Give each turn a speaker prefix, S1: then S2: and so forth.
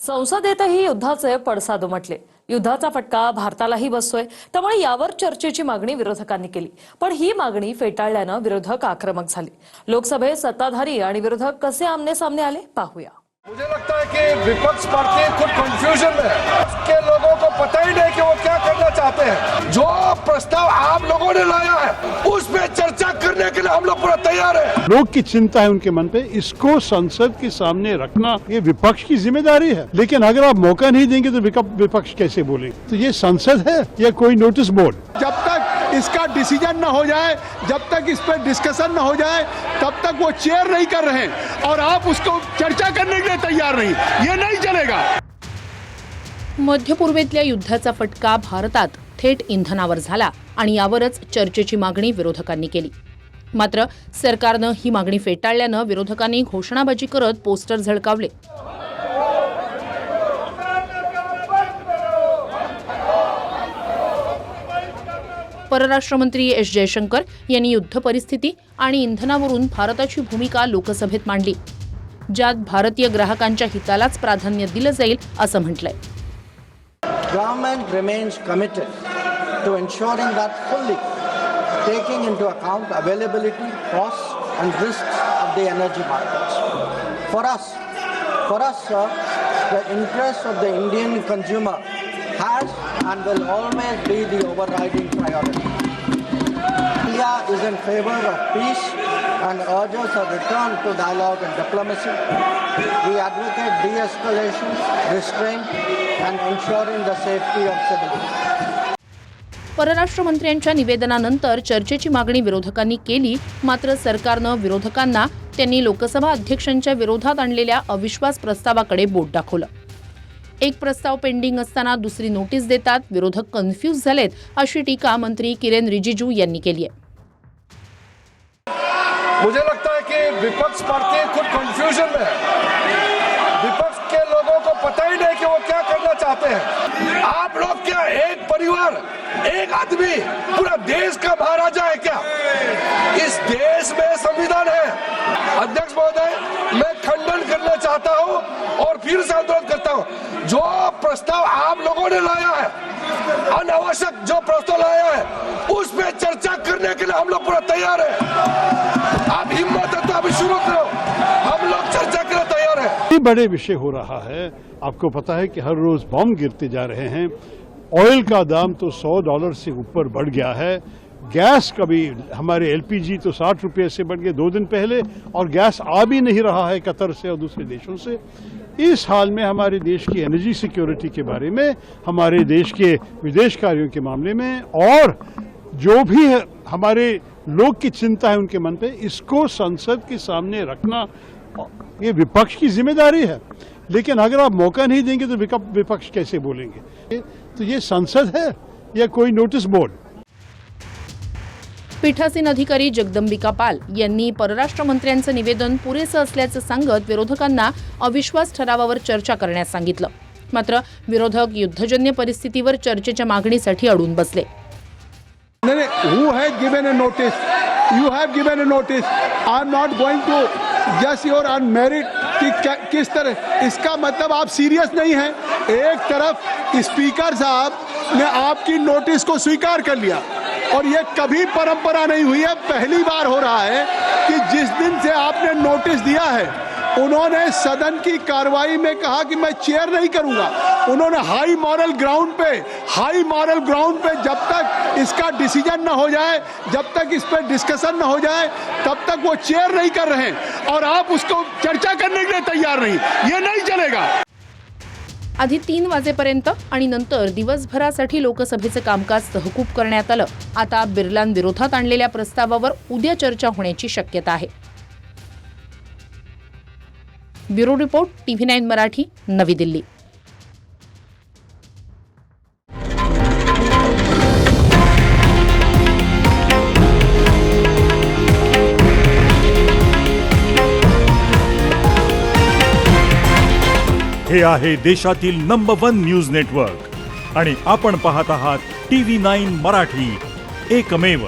S1: संसदेतही युद्धाचे पडसाद उमटले। युद्धाचा फटका भारतालाही बसतोय, त्यामुळे यावर चर्चेची मागणी विरोधकांनी केली। पण ही मागणी फेटाळल्याने विरोधक आक्रमक झाले। लोकसभेत सत्ताधारी आणि विरोधक कसे आमने सामने आले पाहूया।
S2: मुझे लगता है कि विपक्ष पार्टी खुद कंफ्यूजन में है कि लोगों को पता ही नहीं कि वो क्या करना चाहते हैं। जो प्रस्ताव आप लोगों ने लाया है उस पे चर्चा करने के लिए हम लोग पूरा तैयार है।
S3: लोग की चिंता है उनके मन पे, इसको संसद के सामने रखना ये विपक्ष की जिम्मेदारी है। लेकिन अगर आप मौका नहीं देंगे तो विपक्ष कैसे बोलेंगे? तो ये संसद है या कोई नोटिस बोर्ड?
S4: जब तक इसका डिसीजन न हो जाए, जब तक इस पर डिस्कशन न हो जाए, तब तक वो चेयर नहीं कर रहे हैं और आप उसको चर्चा करने के लिए तैयार नहीं, ये नहीं चलेगा।
S5: मध्य पूर्वेतल्या युद्धाचा फटका भारतात थेट इंधनावर झाला आणि यावरच चर्चेची मागणी विरोधकांनी केली। मात्र सरकारनं ही मागणी फेटाळल्यानं विरोधकांनी घोषणाबाजी करत पोस्टर झळकावले। परराष्ट्र मंत्री एस जयशंकर यांनी युद्ध परिस्थिती आणि इंधनावरून भारताची भूमिका लोकसभेत मांडली, ज्यात भारतीय ग्राहकांच्या हितालाच प्राधान्य दिलं जाईल असं म्हटलंय।
S6: Government remains committed to ensuring that fully taking into account availability, costs and risks of the energy markets. For us, sir, the interests of the Indian consumer has and will always be the overriding priority. India is in favor of peace and urges a return to dialogue and diplomacy. We advocate de-escalation, restraint and ensuring the safety of civilians.
S5: परराष्ट्र मंत्र्यांच्या निवेदनानंतर चर्चेची मागणी विरोधकांनी केली। मात्र सरकारनं विरोधकांना त्यांनी लोकसभा अध्यक्षांच्या विरोधात आणलेल्या अविश्वास प्रस्तावाकडे बोट दाखवलं। एक प्रस्ताव पेंडिंग असताना दुसरी नोटीस देतात विरोधक कन्फ्यूज झालेत, अशी टीका मंत्री किरेन रिजिजू यांनी केली आहे।
S2: मुझे लगता है कि विपक्ष पार्टी खुद कंफ्यूजन में है। विपक्ष के लोगों को पता ही नहीं कि वो क्या करना चाहते हैं। आप लोग क्या एक परिवार, एक आदमी पूरा देश का महाराजा है क्या? इस देश में संविधान है। अध्यक्ष महोदय, मैं खंडन करना चाहता हूं और फिर से अनुरोध करता हूं, जो प्रस्ताव आप लोगों ने लाया है, अनावश्यक जो प्रस्ताव लाया है उस पे चर्चा करने के लिए हम लोग पूरा तैयार है। आप हिम्मत है तो अभी शुरू करो, हम लोग चर्चा के लिए तैयार है।
S3: ये बड़े विषय हो रहा है। आपको पता है कि हर रोज बम गिरते जा रहे हैं। ऑयल का दाम तो $100 से ऊपर बढ़ गया है। गैस कभी हमारे एलपीजी तो 60 रुपये से बढ़ गए 2 दिन पहले, और गैस आ भी नहीं रहा है कतर से और दूसरे देशों से। इस हाल में हमारे देश की एनर्जी सिक्योरिटी के बारे में, हमारे देश के विदेश कार्यों के मामले में, और जो भी हमारे लोग की चिंता है उनके मन पे, इसको संसद के सामने रखना ये विपक्ष की जिम्मेदारी है। लेकिन अगर आप मौका नहीं देंगे तो विपक्ष कैसे बोलेंगे? तो ये संसद है या कोई नोटिस बोर्ड?
S5: पीठासीन अधिकारी जगदंबिका पाल यांनी परराष्ट्र मंत्र्यांचं निवेदन पुरेसं असल्याचं सांगत विरोधकांना अविश्वास ठरावावर चर्चा करण्यास सांगितलं। मात्र विरोधक युद्धजन्य परिस्थितीवर चर्चेच्या मागणीसाठी अडून बसले।
S4: Who has given a notice? You have given a notice. I'm not going to judge your unmerit कि किस तरह, इसका मतलब आप सीरियस नहीं हैं। एक तरफ स्पीकर साहब ने आपकी नोटिस को स्वीकार कर लिया और ये कभी परंपरा नहीं हुई है, पहली बार हो रहा है कि जिस दिन से आपने नोटिस दिया है उन्होंने सदन की कार्रवाई में कहा कि मैं चेयर नहीं करूंगा। उन्होंने हाई मॉरल ग्राउंड पे जब तक इसका डिसीजन न हो जाए, जब तक इस पर डिस्कशन न हो जाए, तब तक वो चेयर नहीं कर रहे हैं और आप उसको चर्चा करने के लिए तैयार नहीं, ये नहीं चलेगा।
S5: आधी 3 वाजेपर्यंत आणि नंतर दिवसभरासाठी लोकसभेचं कामकाज तहकूब करण्यात आलं। आता बिर्लांविरोधात आणलेल्या प्रस्तावावर उद्या चर्चा होण्याची शक्यता आहे। ब्युरो रिपोर्ट, TV9 मराठी, नवी दिल्ली।
S7: हे आहे देशातील नंबर 1 न्यूज नेटवर्क आणि आपण पाहत आहात TV9 मराठी, एकमेव।